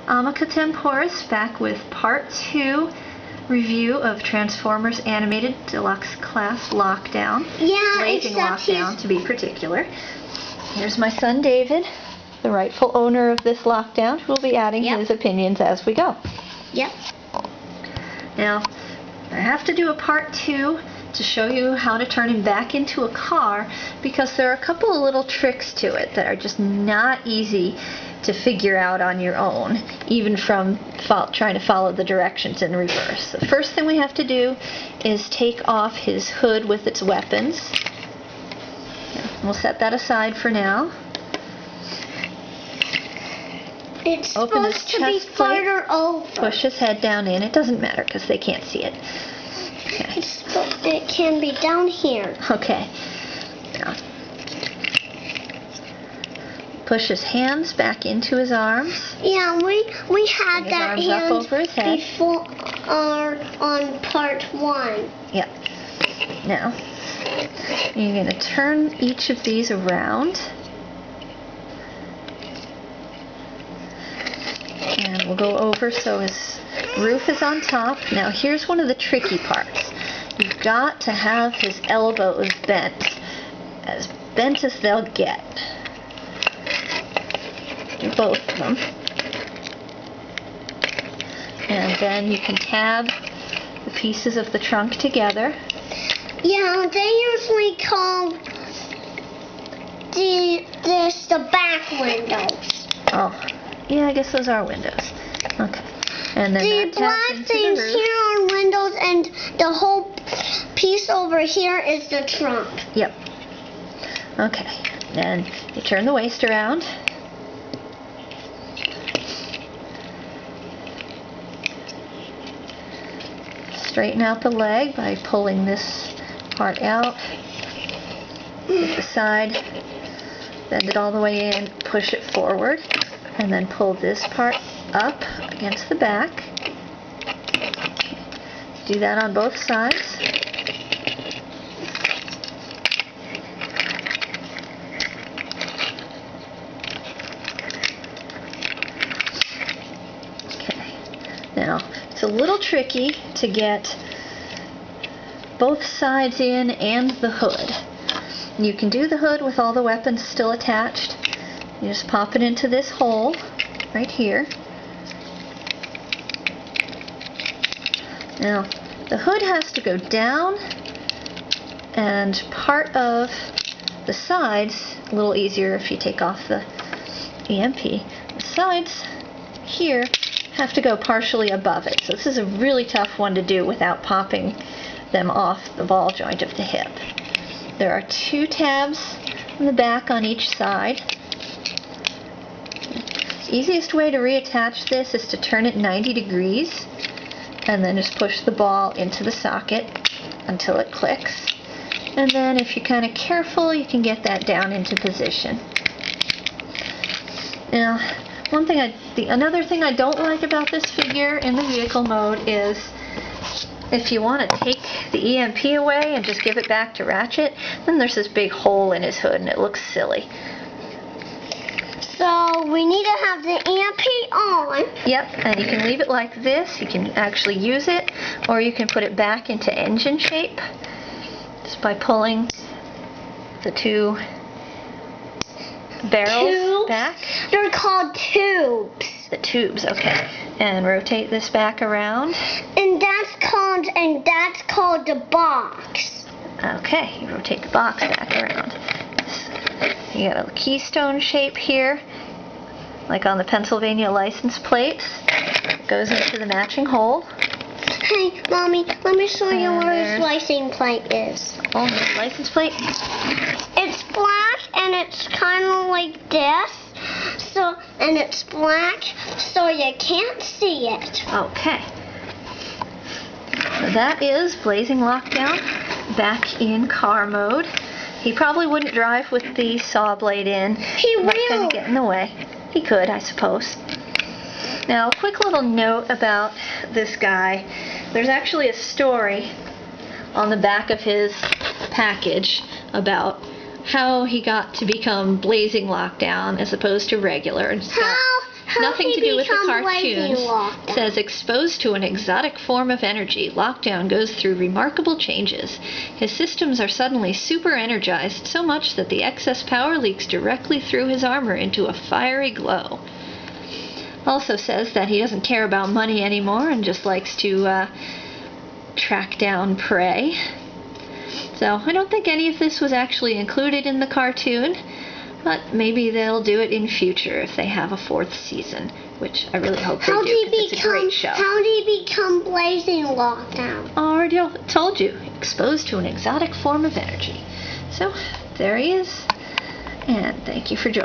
Amica Temporis, back with part 2 review of Transformers Animated Deluxe Class Lockdown. Yeah, Blazing Lockdown, to be particular. Here's my son David, the rightful owner of this lockdown, who will be adding his opinions as we go. Yep. Now, I have to do a part 2 to show you how to turn him back into a car, because there are a couple of little tricks to it that are just not easy to figure out on your own, even from trying to follow the directions in reverse. The first thing we have to do is take off his hood with its weapons. We'll set that aside for now. It's supposed to be farther over. Push his head down in. It doesn't matter because they can't see it. Okay. It can be down here. Okay. Now, push his hands back into his arms. Yeah, we had that hand over his head. Before on part 1. Yep. Now, you're going to turn each of these around. And we'll go over so his roof is on top. Now here's one of the tricky parts. You've got to have his elbows bent as they'll get. Do both of them. And then you can tab the pieces of the trunk together. Yeah, they usually call this the back windows. Oh. Yeah, I guess those are windows. Okay. And then the black things here are windows, and the whole piece over here is the trunk. Yep. Okay. Then you turn the waist around. Straighten out the leg by pulling this part out. Hit the side. Bend it all the way in. Push it forward. And then pull this part up against the back. Do that on both sides. Okay. Now, it's a little tricky to get both sides in and the hood. You can do the hood with all the weapons still attached. You just pop it into this hole right here. Now, the hood has to go down, and part of the sides, a little easier if you take off the EMP, the sides here have to go partially above it. So this is a really tough one to do without popping them off the ball joint of the hip. There are 2 tabs in the back on each side. The easiest way to reattach this is to turn it 90 degrees and then just push the ball into the socket until it clicks. And then if you're kind of careful, you can get that down into position. Now, another thing I don't like about this figure in the vehicle mode is if you want to take the EMP away and just give it back to Ratchet, then there's this big hole in his hood and it looks silly. So we need to have the EMP on. Yep, and you can leave it like this. You can actually use it, or you can put it back into engine shape just by pulling the 2 barrels back. They're called tubes. The tubes, okay. And rotate this back around. And that's called the box. Okay, you rotate the box back around. You got a keystone shape here, like on the Pennsylvania license plates. It goes into the matching hole. Hey, Mommy, let me show you where his license plate is. Oh, his license plate? It's black and it's kind of like this. And it's black, so you can't see it. Okay. So that is Blazing Lockdown back in car mode. He probably wouldn't drive with the saw blade in. He will. Might kind of get in the way. He could, I suppose. Now, a quick little note about this guy. There's actually a story on the back of his package about how he got to become Blazing Lockdown as opposed to regular. And nothing to do with the cartoons. Lockdown? Says exposed to an exotic form of energy, Lockdown goes through remarkable changes. His systems are suddenly super energized, so much that the excess power leaks directly through his armor into a fiery glow. Also says that he doesn't care about money anymore and just likes to track down prey. So I don't think any of this was actually included in the cartoon, but maybe they'll do it in future if they have a 4th season, which I really hope they do, because it's a great show. How did he become Blazing Lockdown? Already told you, exposed to an exotic form of energy. So there he is, and thank you for joining.